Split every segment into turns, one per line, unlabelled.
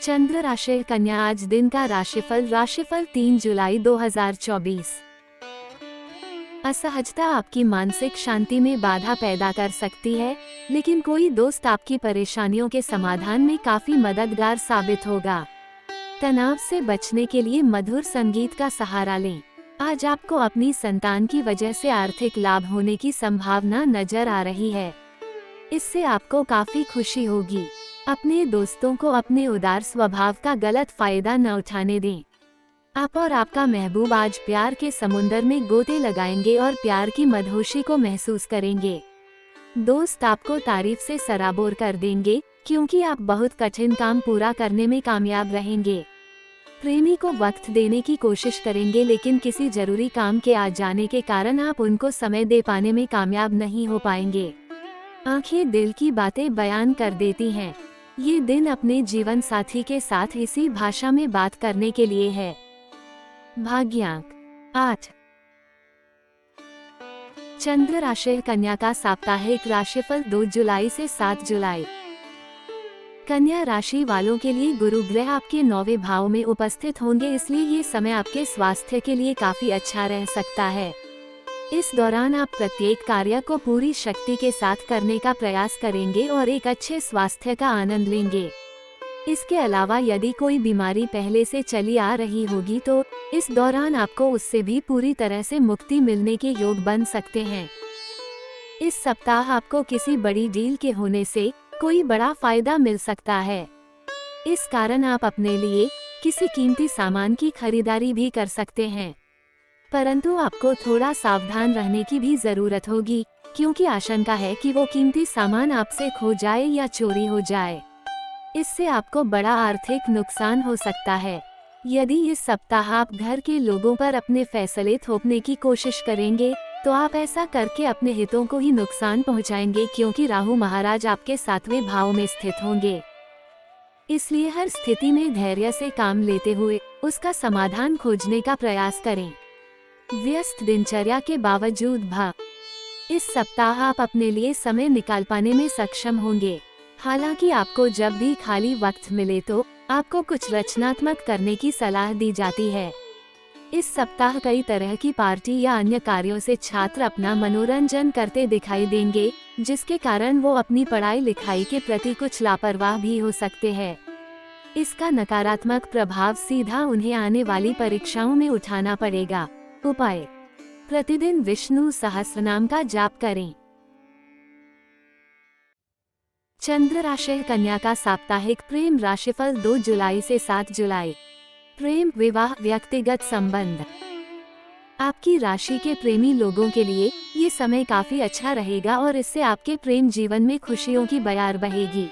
चंद्र राशि कन्या, आज दिन का राशिफल 3 जुलाई 2024। असहजता आपकी मानसिक शांति में बाधा पैदा कर सकती है, लेकिन कोई दोस्त आपकी परेशानियों के समाधान में काफी मददगार साबित होगा। तनाव से बचने के लिए मधुर संगीत का सहारा लें। आज आपको अपनी संतान की वजह से आर्थिक लाभ होने की संभावना नजर आ रही है। इससे आपको काफी खुशी होगी। अपने दोस्तों को अपने उदार स्वभाव का गलत फायदा न उठाने दें। आप और आपका महबूब आज प्यार के समुंदर में गोते लगाएंगे और प्यार की मदहोशी को महसूस करेंगे। दोस्त आपको तारीफ से सराबोर कर देंगे, क्योंकि आप बहुत कठिन काम पूरा करने में कामयाब रहेंगे। प्रेमी को वक्त देने की कोशिश करेंगे, लेकिन किसी जरूरी काम के आ जाने के कारण आप उनको समय दे पाने में कामयाब नहीं हो पाएंगे। आंखें दिल की बातें बयान कर देती हैं। ये दिन अपने जीवन साथी के साथ इसी भाषा में बात करने के लिए है। भाग्यांक 8। चंद्र राशि कन्या का साप्ताहिक राशिफल 2 जुलाई से 7 जुलाई। कन्या राशि वालों के लिए गुरु ग्रह आपके 9वें भाव में उपस्थित होंगे, इसलिए ये समय आपके स्वास्थ्य के लिए काफी अच्छा रह सकता है। इस दौरान आप प्रत्येक कार्य को पूरी शक्ति के साथ करने का प्रयास करेंगे और एक अच्छे स्वास्थ्य का आनंद लेंगे। इसके अलावा यदि कोई बीमारी पहले से चली आ रही होगी तो इस दौरान आपको उससे भी पूरी तरह से मुक्ति मिलने के योग बन सकते हैं। इस सप्ताह आपको किसी बड़ी डील के होने से कोई बड़ा फायदा मिल सकता है। इस कारण आप अपने लिए किसी कीमती सामान की खरीदारी भी कर सकते हैं, परंतु आपको थोड़ा सावधान रहने की भी जरूरत होगी, क्योंकि आशंका है कि वो कीमती सामान आपसे खो जाए या चोरी हो जाए। इससे आपको बड़ा आर्थिक नुकसान हो सकता है। यदि इस सप्ताह आप घर के लोगों पर अपने फैसले थोपने की कोशिश करेंगे तो आप ऐसा करके अपने हितों को ही नुकसान पहुंचाएंगे, क्योंकि राहु महाराज आपके 7वें भाव में स्थित होंगे। इसलिए हर स्थिति में धैर्य से काम लेते हुए उसका समाधान खोजने का प्रयास करें। व्यस्त दिनचर्या के बावजूद इस सप्ताह आप अपने लिए समय निकाल पाने में सक्षम होंगे। हालांकि आपको जब भी खाली वक्त मिले तो आपको कुछ रचनात्मक करने की सलाह दी जाती है। इस सप्ताह कई तरह की पार्टी या अन्य कार्यों से छात्र अपना मनोरंजन करते दिखाई देंगे, जिसके कारण वो अपनी पढ़ाई लिखाई के प्रति कुछ लापरवाह भी हो सकते हैं। इसका नकारात्मक प्रभाव सीधा उन्हें आने वाली परीक्षाओं में उठाना पड़ेगा। उपाय: प्रतिदिन विष्णु सहस्रनाम का जाप करें। चंद्र राशि कन्या का साप्ताहिक प्रेम राशिफल 2 जुलाई से 7 जुलाई। प्रेम, विवाह, व्यक्तिगत संबंध। आपकी राशि के प्रेमी लोगों के लिए ये समय काफी अच्छा रहेगा और इससे आपके प्रेम जीवन में खुशियों की बयार बहेगी,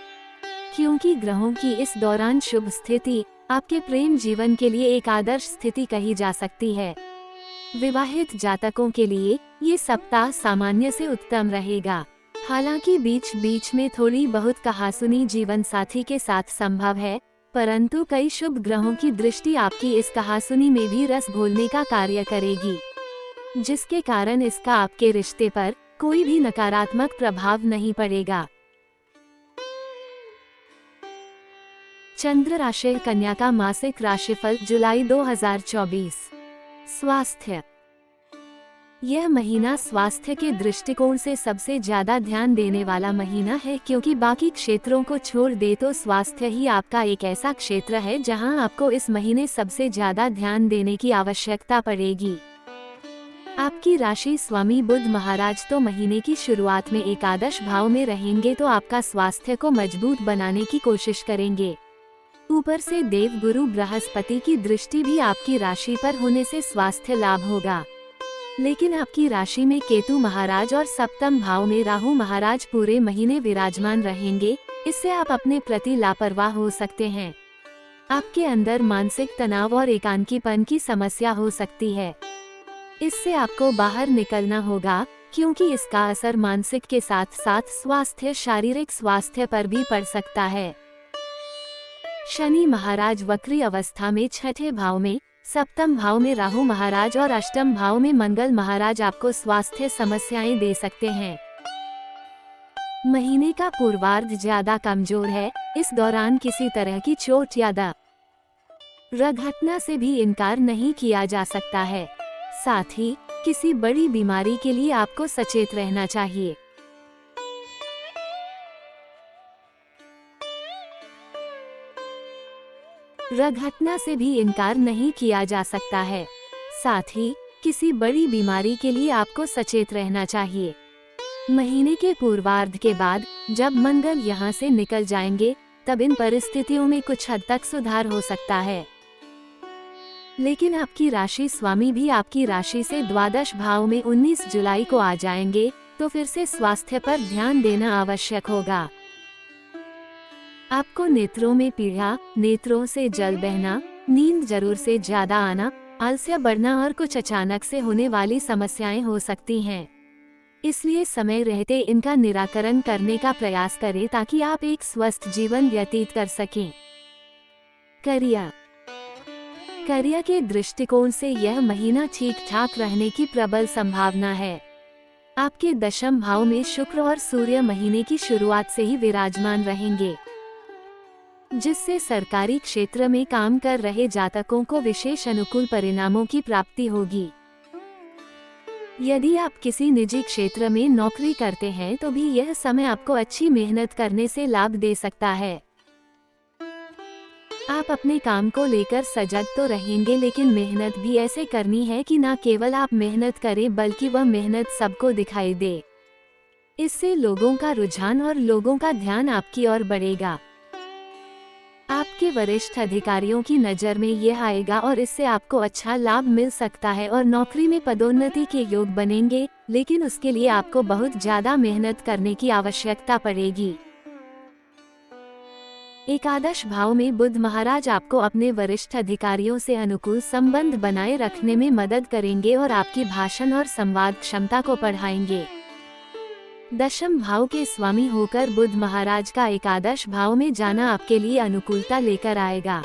क्योंकि ग्रहों की इस दौरान शुभ स्थिति आपके प्रेम जीवन के लिए एक आदर्श स्थिति कही जा सकती है। विवाहित जातकों के लिए ये सप्ताह सामान्य से उत्तम रहेगा। हालांकि बीच बीच में थोड़ी बहुत कहासुनी जीवन साथी के साथ संभव है, परंतु कई शुभ ग्रहों की दृष्टि आपकी इस कहासुनी में भी रस घोलने का कार्य करेगी, जिसके कारण इसका आपके रिश्ते पर कोई भी नकारात्मक प्रभाव नहीं पड़ेगा। चंद्र राशि कन्या का मासिक राशिफल जुलाई 2024। स्वास्थ्य। यह महीना स्वास्थ्य के दृष्टिकोण से सबसे ज्यादा ध्यान देने वाला महीना है, क्योंकि बाकी क्षेत्रों को छोड़ दे तो स्वास्थ्य ही आपका एक ऐसा क्षेत्र है जहां आपको इस महीने सबसे ज्यादा ध्यान देने की आवश्यकता पड़ेगी। आपकी राशि स्वामी बुध महाराज तो महीने की शुरुआत में एकादश भाव में रहेंगे, तो आपका स्वास्थ्य को मजबूत बनाने की कोशिश करेंगे। ऊपर से देव गुरु बृहस्पति की दृष्टि भी आपकी राशि पर होने से स्वास्थ्य लाभ होगा। लेकिन आपकी राशि में केतु महाराज और 7वें भाव में राहु महाराज पूरे महीने विराजमान रहेंगे, इससे आप अपने प्रति लापरवाह हो सकते हैं। आपके अंदर मानसिक तनाव और एकांकीपन की समस्या हो सकती है। इससे आपको बाहर निकलना होगा, क्योंकि इसका असर मानसिक के साथ साथ शारीरिक स्वास्थ्य पर भी पड़ सकता है। शनि महाराज वक्री अवस्था में 6ठे भाव में, 7वें भाव में राहु महाराज और 8वें भाव में मंगल महाराज आपको स्वास्थ्य समस्याएं दे सकते हैं। महीने का पूर्वार्ध ज्यादा कमजोर है। इस दौरान किसी तरह की चोट या दुर्घटना से भी इनकार नहीं किया जा सकता है। साथ ही किसी बड़ी बीमारी के लिए आपको सचेत रहना चाहिए। दुर्घटना से भी इनकार नहीं किया जा सकता है। साथ ही किसी बड़ी बीमारी के लिए आपको सचेत रहना चाहिए। महीने के पूर्वार्ध के बाद जब मंगल यहाँ से निकल जाएंगे, तब इन परिस्थितियों में कुछ हद तक सुधार हो सकता है। लेकिन आपकी राशि स्वामी भी आपकी राशि से द्वादश भाव में 19 जुलाई को आ जाएंगे, तो फिर से स्वास्थ्य पर ध्यान देना आवश्यक होगा। आपको नेत्रों में पीड़ा, नेत्रों से जल बहना, नींद जरूर से ज्यादा आना, आलस्य बढ़ना और कुछ अचानक से होने वाली समस्याएं हो सकती हैं। इसलिए समय रहते इनका निराकरण करने का प्रयास करें ताकि आप एक स्वस्थ जीवन व्यतीत कर सकें। करियर के दृष्टिकोण से यह महीना ठीक ठाक रहने की प्रबल संभावना है। आपके दशम भाव में शुक्र और सूर्य महीने की शुरुआत से ही विराजमान रहेंगे, जिससे सरकारी क्षेत्र में काम कर रहे जातकों को विशेष अनुकूल परिणामों की प्राप्ति होगी। यदि आप किसी निजी क्षेत्र में नौकरी करते हैं तो भी यह समय आपको अच्छी मेहनत करने से लाभ दे सकता है। आप अपने काम को लेकर सजग तो रहेंगे, लेकिन मेहनत भी ऐसे करनी है कि न केवल आप मेहनत करें बल्कि वह मेहनत सबको दिखाई दे। इससे लोगों का रुझान और लोगों का ध्यान आपकी ओर बढ़ेगा। आपके वरिष्ठ अधिकारियों की नज़र में यह आएगा और इससे आपको अच्छा लाभ मिल सकता है और नौकरी में पदोन्नति के योग बनेंगे, लेकिन उसके लिए आपको बहुत ज्यादा मेहनत करने की आवश्यकता पड़ेगी। एकादश भाव में बुध महाराज आपको अपने वरिष्ठ अधिकारियों से अनुकूल संबंध बनाए रखने में मदद करेंगे और आपकी भाषण और संवाद क्षमता को बढ़ाएंगे। दशम भाव के स्वामी होकर बुध महाराज का एकादश भाव में जाना आपके लिए अनुकूलता लेकर आएगा।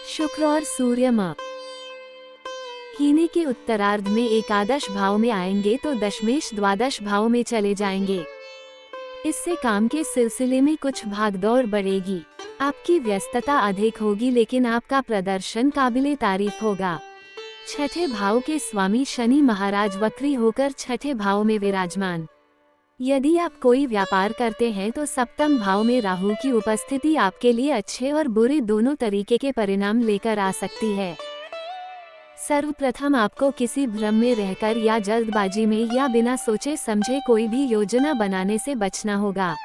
शुक्र और सूर्य महीने के उत्तरार्ध में एकादश भाव में आएंगे तो दशमेश द्वादश भाव में चले जाएंगे। इससे काम के सिलसिले में कुछ भागदौड़ बढ़ेगी। आपकी व्यस्तता अधिक होगी, लेकिन आपका प्रदर्शन काबिले तारीफ होगा। छठे भाव के स्वामी शनि महाराज वक्री होकर छठे भाव में विराजमान। यदि आप कोई व्यापार करते हैं तो सप्तम भाव में राहु की उपस्थिति आपके लिए अच्छे और बुरे दोनों तरीके के परिणाम लेकर आ सकती है। सर्वप्रथम आपको किसी भ्रम में रहकर या जल्दबाजी में या बिना सोचे समझे कोई भी योजना बनाने से बचना होगा।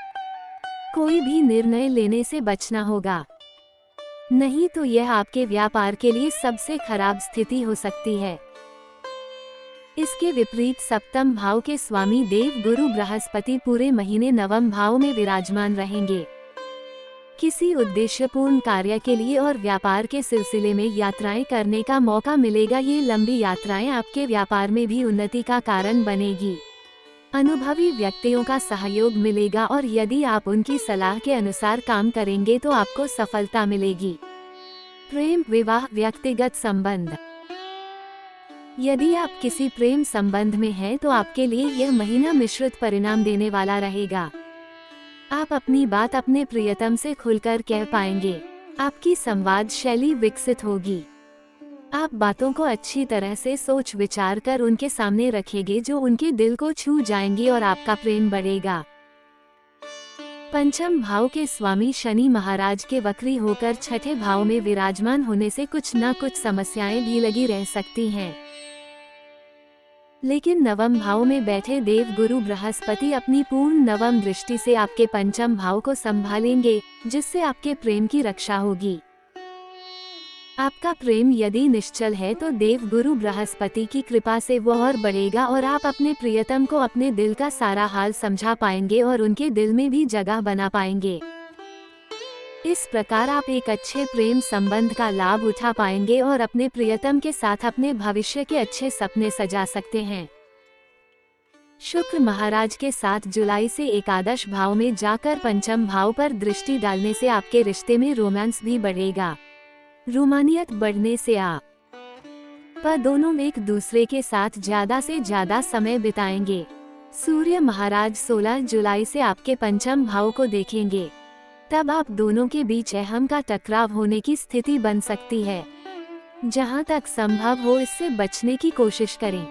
कोई भी निर्णय लेने से बचना होगा, नहीं तो यह आपके व्यापार के लिए सबसे खराब स्थिति हो सकती है। इसके विपरीत सप्तम भाव के स्वामी देव गुरु बृहस्पति पूरे महीने नवम भाव में विराजमान रहेंगे। किसी उद्देश्यपूर्ण कार्य के लिए और व्यापार के सिलसिले में यात्राएं करने का मौका मिलेगा। ये लंबी यात्राएं आपके व्यापार में भी उन्नति का कारण बनेगी। अनुभवी व्यक्तियों का सहयोग मिलेगा और यदि आप उनकी सलाह के अनुसार काम करेंगे तो आपको सफलता मिलेगी। प्रेम, विवाह, व्यक्तिगत संबंध। यदि आप किसी प्रेम संबंध में हैं तो आपके लिए यह महीना मिश्रित परिणाम देने वाला रहेगा। आप अपनी बात अपने प्रियतम से खुलकर कह पाएंगे। आपकी संवाद शैली विकसित होगी। आप बातों को अच्छी तरह से सोच विचार कर उनके सामने रखेंगे जो उनके दिल को छू जाएंगी और आपका प्रेम बढ़ेगा। पंचम भाव के स्वामी शनि महाराज के वक्री होकर छठे भाव में विराजमान होने से कुछ न कुछ समस्याएं भी लगी रह सकती हैं। लेकिन नवम भाव में बैठे देव गुरु बृहस्पति अपनी पूर्ण नवम दृष्टि से आपके पंचम भाव को संभालेंगे, जिससे आपके प्रेम की रक्षा होगी। आपका प्रेम यदि निश्चल है तो देव गुरु बृहस्पति की कृपा से वह और बढ़ेगा और आप अपने प्रियतम को अपने दिल का सारा हाल समझा पाएंगे और उनके दिल में भी जगह बना पाएंगे। इस प्रकार आप एक अच्छे प्रेम संबंध का लाभ उठा पाएंगे और अपने प्रियतम के साथ अपने भविष्य के अच्छे सपने सजा सकते हैं। शुक्र महाराज के 7 जुलाई से एकादश भाव में जाकर पंचम भाव पर दृष्टि डालने से आपके रिश्ते में रोमांस भी बढ़ेगा। रोमानियत बढ़ने से आप दोनों एक दूसरे के साथ ज्यादा से ज्यादा समय बिताएंगे। सूर्य महाराज 16 जुलाई से आपके पंचम भाव को देखेंगे। तब आप दोनों के बीच अहम का टकराव होने की स्थिति बन सकती है। जहां तक संभव हो इससे बचने की कोशिश करें।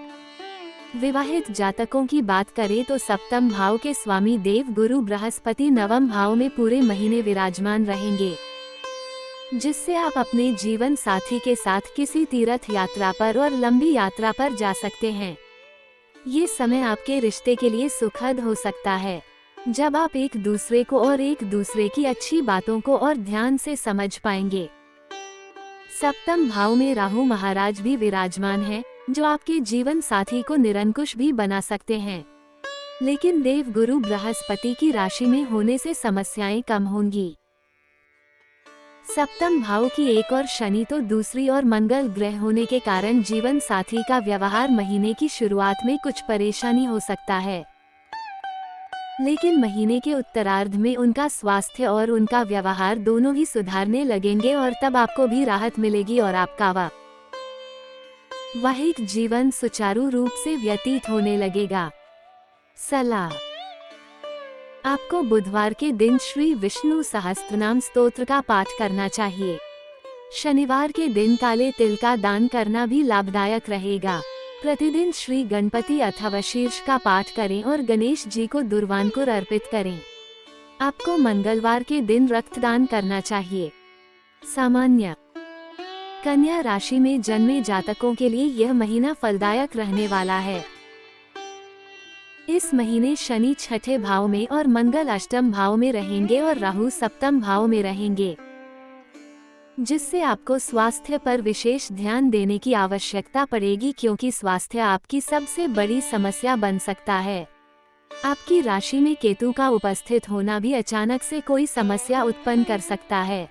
विवाहित जातकों की बात करें तो सप्तम भाव के स्वामी देव गुरु बृहस्पति नवम भाव में पूरे महीने विराजमान रहेंगे, जिससे आप अपने जीवन साथी के साथ किसी तीर्थ यात्रा पर और लंबी यात्रा पर जा सकते हैं। ये समय आपके रिश्ते के लिए सुखद हो सकता है, जब आप एक दूसरे को और एक दूसरे की अच्छी बातों को और ध्यान से समझ पाएंगे। सप्तम भाव में राहु महाराज भी विराजमान हैं, जो आपके जीवन साथी को निरंकुश भी बना सकते हैं। लेकिन देव गुरु बृहस्पति की राशि में होने से समस्याएं कम होंगी। सप्तम भाव की एक और शनि तो दूसरी और मंगल ग्रह होने के कारण जीवन साथी का व्यवहार महीने की शुरुआत में कुछ परेशानी हो सकता है, लेकिन महीने के उत्तरार्ध में उनका स्वास्थ्य और उनका व्यवहार दोनों ही सुधारने लगेंगे और तब आपको भी राहत मिलेगी और आपका वैवाहिक जीवन सुचारू रूप से व्यतीत होने लगेगा। सलाह: आपको बुधवार के दिन श्री विष्णु सहस्त्रनाम स्तोत्र का पाठ करना चाहिए। शनिवार के दिन काले तिल का दान करना भी लाभदायक रहेगा। प्रतिदिन श्री गणपति अथवा शीर्ष का पाठ करें और गणेश जी को दुर्वांकुर अर्पित करें। आपको मंगलवार के दिन रक्तदान करना चाहिए। सामान्य कन्या राशि में जन्मे जातकों के लिए यह महीना फलदायक रहने वाला है। इस महीने शनि छठे भाव में और मंगल अष्टम भाव में रहेंगे और राहु सप्तम भाव में रहेंगे, जिससे आपको स्वास्थ्य पर विशेष ध्यान देने की आवश्यकता पड़ेगी, क्योंकि स्वास्थ्य आपकी सबसे बड़ी समस्या बन सकता है। आपकी राशि में केतु का उपस्थित होना भी अचानक से कोई समस्या उत्पन्न कर सकता है।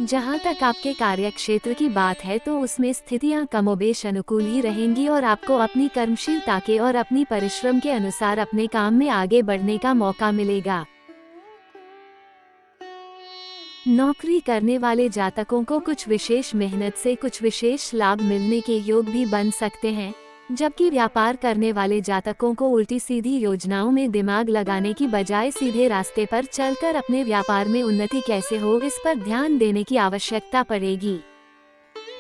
जहां तक आपके कार्यक्षेत्र की बात है तो उसमें स्थितियां कमोबेश अनुकूल ही रहेंगी और आपको अपनी कर्मशीलता के और अपनी परिश्रम के अनुसार अपने काम में आगे बढ़ने का मौका मिलेगा। नौकरी करने वाले जातकों को कुछ विशेष मेहनत से कुछ विशेष लाभ मिलने के योग भी बन सकते हैं, जबकि व्यापार करने वाले जातकों को उल्टी सीधी योजनाओं में दिमाग लगाने की बजाय सीधे रास्ते पर चलकर अपने व्यापार में उन्नति कैसे हो इस पर ध्यान देने की आवश्यकता पड़ेगी।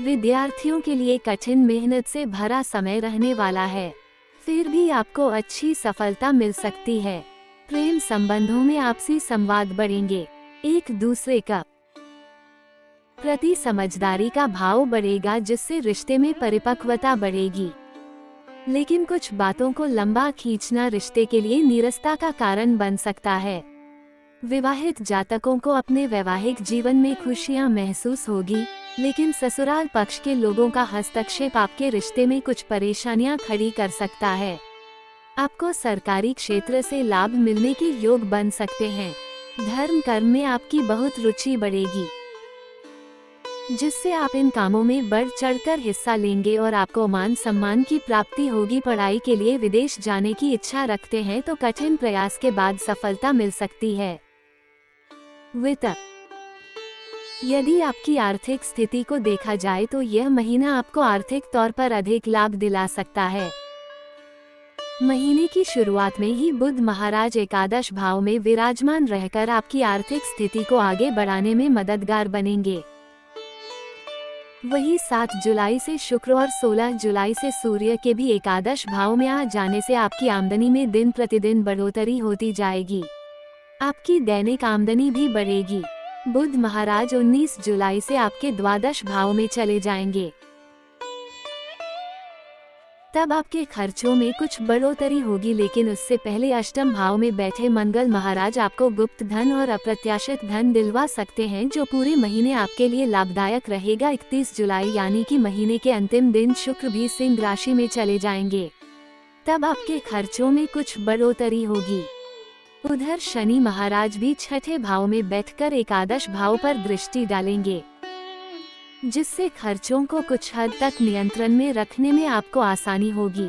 विद्यार्थियों के लिए कठिन मेहनत से भरा समय रहने वाला है, फिर भी आपको अच्छी सफलता मिल सकती है। प्रेम संबंधों में आपसी संवाद बढ़ेंगे। एक दूसरे का प्रति समझदारी का भाव बढ़ेगा, जिससे रिश्ते में परिपक्वता बढ़ेगी। लेकिन कुछ बातों को लंबा खींचना रिश्ते के लिए नीरसता का कारण बन सकता है। विवाहित जातकों को अपने वैवाहिक जीवन में खुशियां महसूस होगी, लेकिन ससुराल पक्ष के लोगों का हस्तक्षेप आपके रिश्ते में कुछ परेशानियां खड़ी कर सकता है। आपको सरकारी क्षेत्र से लाभ मिलने के योग बन सकते हैं। धर्म कर्म में आपकी बहुत रुचि बढ़ेगी, जिससे आप इन कामों में बढ़ चढ़कर हिस्सा लेंगे और आपको मान सम्मान की प्राप्ति होगी। पढ़ाई के लिए विदेश जाने की इच्छा रखते हैं तो कठिन प्रयास के बाद सफलता मिल सकती है। वित्त: यदि आपकी आर्थिक स्थिति को देखा जाए तो यह महीना आपको आर्थिक तौर पर अधिक लाभ दिला सकता है। महीने की शुरुआत में ही बुध महाराज एकादश भाव में विराजमान रहकर आपकी आर्थिक स्थिति को आगे बढ़ाने में मददगार बनेंगे। वही 7 जुलाई से शुक्र और 16 जुलाई से सूर्य के भी एकादश भाव में आ जाने से आपकी आमदनी में दिन प्रतिदिन बढ़ोतरी होती जाएगी। आपकी दैनिक आमदनी भी बढ़ेगी। बुध महाराज 19 जुलाई से आपके द्वादश भाव में चले जाएंगे। तब आपके खर्चों में कुछ बढ़ोतरी होगी, लेकिन उससे पहले अष्टम भाव में बैठे मंगल महाराज आपको गुप्त धन और अप्रत्याशित धन दिलवा सकते हैं, जो पूरे महीने आपके लिए लाभदायक रहेगा। 31 जुलाई यानी कि महीने के अंतिम दिन शुक्र भी सिंह राशि में चले जाएंगे। तब आपके खर्चों में कुछ बढ़ोतरी होगी। उधर शनि महाराज भी छठे भाव में बैठकर एकादश भाव पर दृष्टि डालेंगे, जिससे खर्चों को कुछ हद तक नियंत्रण में रखने में आपको आसानी होगी।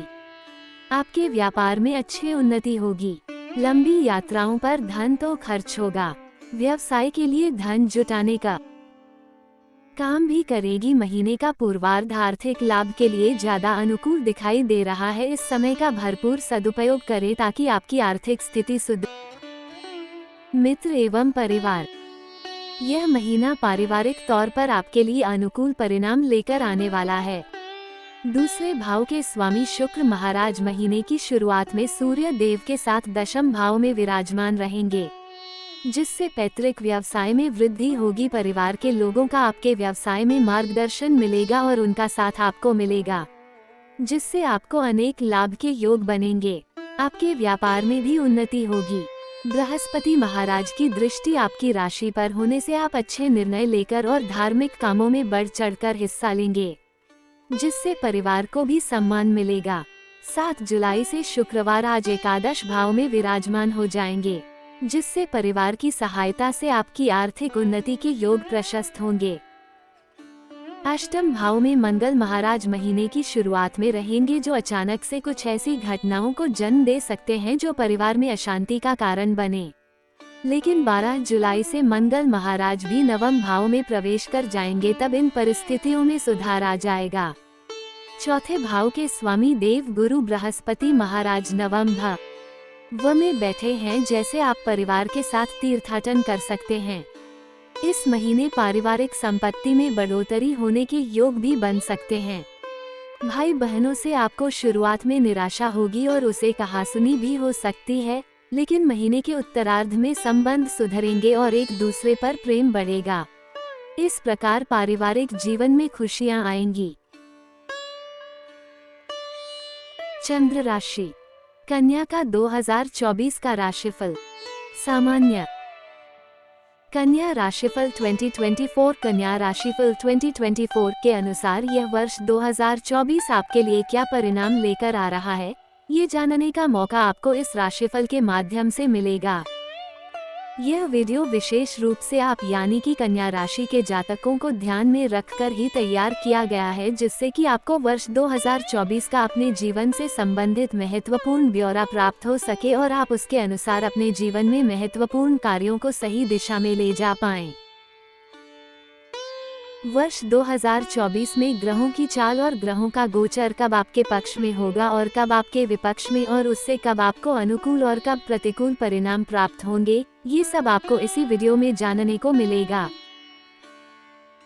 आपके व्यापार में अच्छी उन्नति होगी। लंबी यात्राओं पर धन तो खर्च होगा। व्यवसाय के लिए धन जुटाने का काम भी करेगी। महीने का पूर्वार्ध आर्थिक लाभ के लिए ज्यादा अनुकूल दिखाई दे रहा है। इस समय का भरपूर सदुपयोग करें ताकि आपकी आर्थिक स्थिति सुदृढ़। मित्र एवं परिवार, यह महीना पारिवारिक तौर पर आपके लिए अनुकूल परिणाम लेकर आने वाला है। दूसरे भाव के स्वामी शुक्र महाराज महीने की शुरुआत में सूर्य देव के साथ दशम भाव में विराजमान रहेंगे, जिससे पैतृक व्यवसाय में वृद्धि होगी। परिवार के लोगों का आपके व्यवसाय में मार्गदर्शन मिलेगा और उनका साथ आपको मिलेगा, जिससे आपको अनेक लाभ के योग बनेंगे। आपके व्यापार में भी उन्नति होगी। बृहस्पति महाराज की दृष्टि आपकी राशि पर होने से आप अच्छे निर्णय लेकर और धार्मिक कामों में बढ़ चढ़कर हिस्सा लेंगे, जिससे परिवार को भी सम्मान मिलेगा। 7 जुलाई से शुक्रवार आज एकादश भाव में विराजमान हो जाएंगे, जिससे परिवार की सहायता से आपकी आर्थिक उन्नति के योग प्रशस्त होंगे। अष्टम भाव में मंगल महाराज महीने की शुरुआत में रहेंगे, जो अचानक से कुछ ऐसी घटनाओं को जन्म दे सकते हैं जो परिवार में अशांति का कारण बने। लेकिन 12 जुलाई से मंगल महाराज भी नवम भाव में प्रवेश कर जाएंगे, तब इन परिस्थितियों में सुधार आ जाएगा। चौथे भाव के स्वामी देव गुरु बृहस्पति महाराज नवम भाव में बैठे हैं, जैसे आप परिवार के साथ तीर्थाटन कर सकते हैं। इस महीने पारिवारिक संपत्ति में बढ़ोतरी होने के योग भी बन सकते हैं। भाई बहनों से आपको शुरुआत में निराशा होगी और उसे कहासुनी भी हो सकती है, लेकिन महीने के उत्तरार्ध में संबंध सुधरेंगे और एक दूसरे पर प्रेम बढ़ेगा। इस प्रकार पारिवारिक जीवन में खुशियां आएंगी। चंद्र राशि, कन्या का 2024 का राशिफल। सामान्य कन्या राशिफल 2024। कन्या राशिफल 2024 के अनुसार यह वर्ष 2024 आपके लिए क्या परिणाम लेकर आ रहा है, ये जानने का मौका आपको इस राशिफल के माध्यम से मिलेगा। यह वीडियो विशेष रूप से आप यानी कि कन्या राशि के जातकों को ध्यान में रखकर ही तैयार किया गया है, जिससे कि आपको वर्ष 2024 का अपने जीवन से संबंधित महत्वपूर्ण ब्यौरा प्राप्त हो सके और आप उसके अनुसार अपने जीवन में महत्वपूर्ण कार्यों को सही दिशा में ले जा पाएं। वर्ष 2024 में ग्रहों की चाल और ग्रहों का गोचर कब आपके पक्ष में होगा और कब आपके विपक्ष में, और उससे कब आपको अनुकूल और कब प्रतिकूल परिणाम प्राप्त होंगे, ये सब आपको इसी वीडियो में जानने को मिलेगा।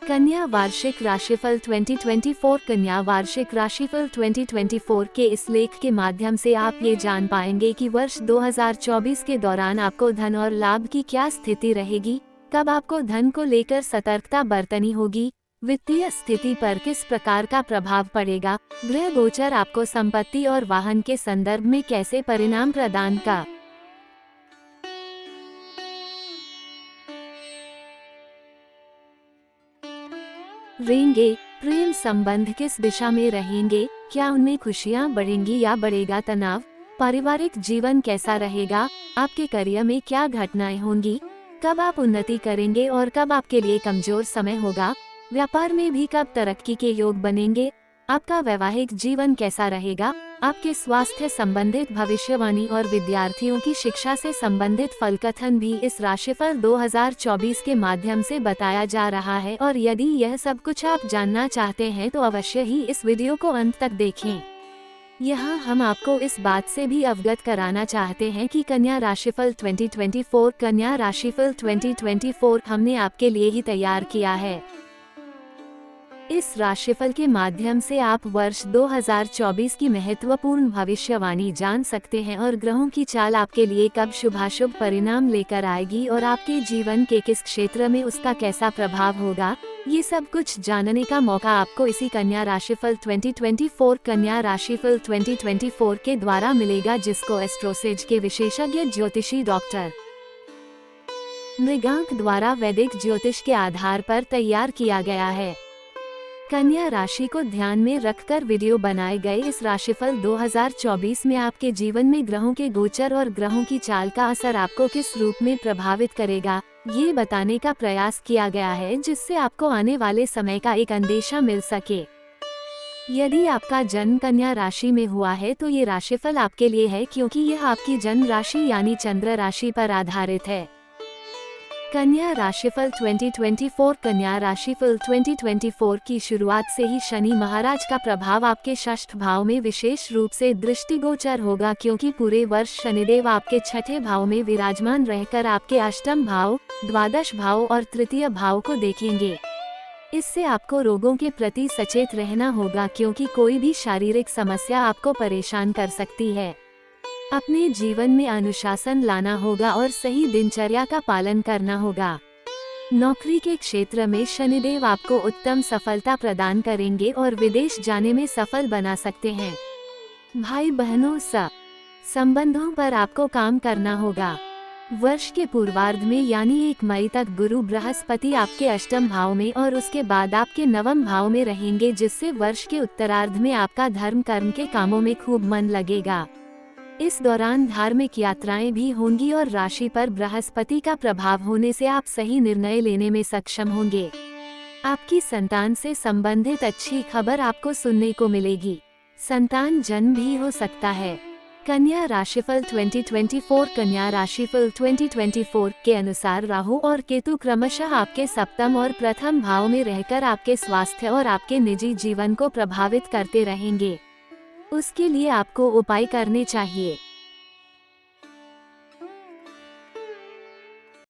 कन्या वार्षिक राशिफल 2024। कन्या वार्षिक राशिफल 2024 के इस लेख के माध्यम से आप ये जान पाएंगे कि वर्ष 2024 के दौरान आपको धन और लाभ की क्या स्थिति रहेगी, कब आपको धन को लेकर सतर्कता बरतनी होगी, वित्तीय स्थिति पर किस प्रकार का प्रभाव पड़ेगा, ग्रह गोचर आपको संपत्ति और वाहन के संदर्भ में कैसे परिणाम प्रदान करेंगे, प्रेम संबंध किस दिशा में रहेंगे, क्या उनमें खुशियां बढ़ेंगी या बढ़ेगा तनाव, पारिवारिक जीवन कैसा रहेगा, आपके करियर में क्या घटनाएं होंगी, कब आप उन्नति करेंगे और कब आपके लिए कमजोर समय होगा, व्यापार में भी कब तरक्की के योग बनेंगे, आपका वैवाहिक जीवन कैसा रहेगा, आपके स्वास्थ्य संबंधित भविष्यवाणी और विद्यार्थियों की शिक्षा से संबंधित फलकथन भी इस राशिफल 2024 के माध्यम से बताया जा रहा है। और यदि यह सब कुछ आप जानना चाहते हैं तो अवश्य ही इस वीडियो को अंत तक देखें। यहाँ हम आपको इस बात से भी अवगत कराना चाहते हैं कि कन्या राशिफल 2024 हमने आपके लिए ही तैयार किया है। इस राशिफल के माध्यम से आप वर्ष 2024 की महत्वपूर्ण भविष्यवाणी जान सकते हैं और ग्रहों की चाल आपके लिए कब शुभाशुभ परिणाम लेकर आएगी और आपके जीवन के किस क्षेत्र में उसका कैसा प्रभाव होगा, ये सब कुछ जानने का मौका आपको इसी कन्या राशिफल 2024 के द्वारा मिलेगा, जिसको एस्ट्रोसेज के विशेषज्ञ ज्योतिषी डॉक्टर मृगांक द्वारा वैदिक ज्योतिष के आधार पर तैयार किया गया है। कन्या राशि को ध्यान में रखकर वीडियो बनाए गए इस राशिफल 2024 में आपके जीवन में ग्रहों के गोचर और ग्रहों की चाल का असर आपको किस रूप में प्रभावित करेगा, ये बताने का प्रयास किया गया है, जिससे आपको आने वाले समय का एक अंदेशा मिल सके। यदि आपका जन्म कन्या राशि में हुआ है तो ये राशिफल आपके लिए है, क्योंकि यह आपकी जन्म राशि यानी चंद्र राशि पर आधारित है। कन्या राशिफल 2024। कन्या राशिफल 2024 की शुरुआत से ही शनि महाराज का प्रभाव आपके षष्ठ भाव में विशेष रूप से दृष्टिगोचर होगा, क्योंकि पूरे वर्ष शनिदेव आपके छठे भाव में विराजमान रहकर आपके अष्टम भाव, द्वादश भाव और तृतीय भाव को देखेंगे। इससे आपको रोगों के प्रति सचेत रहना होगा, क्योंकि कोई भी शारीरिक समस्या आपको परेशान कर सकती है। अपने जीवन में अनुशासन लाना होगा और सही दिनचर्या का पालन करना होगा। नौकरी के क्षेत्र में शनिदेव आपको उत्तम सफलता प्रदान करेंगे और विदेश जाने में सफल बना सकते हैं। भाई बहनों संबंधों पर आपको काम करना होगा। वर्ष के पूर्वार्ध में यानी 1 मई तक गुरु बृहस्पति आपके अष्टम भाव में और उसके बाद आपके नवम भाव में रहेंगे, जिससे वर्ष के उत्तरार्ध में आपका धर्म कर्म के कामों में खूब मन लगेगा। इस दौरान धार्मिक यात्राएं भी होंगी और राशि पर बृहस्पति का प्रभाव होने से आप सही निर्णय लेने में सक्षम होंगे। आपकी संतान से संबंधित अच्छी खबर आपको सुनने को मिलेगी। संतान जन्म भी हो सकता है। कन्या राशिफल 2024। कन्या राशिफल 2024 के अनुसार राहु और केतु क्रमशः आपके सप्तम और प्रथम भाव में रहकर आपके स्वास्थ्य और आपके निजी जीवन को प्रभावित करते रहेंगे। उसके लिए आपको उपाय करने चाहिए।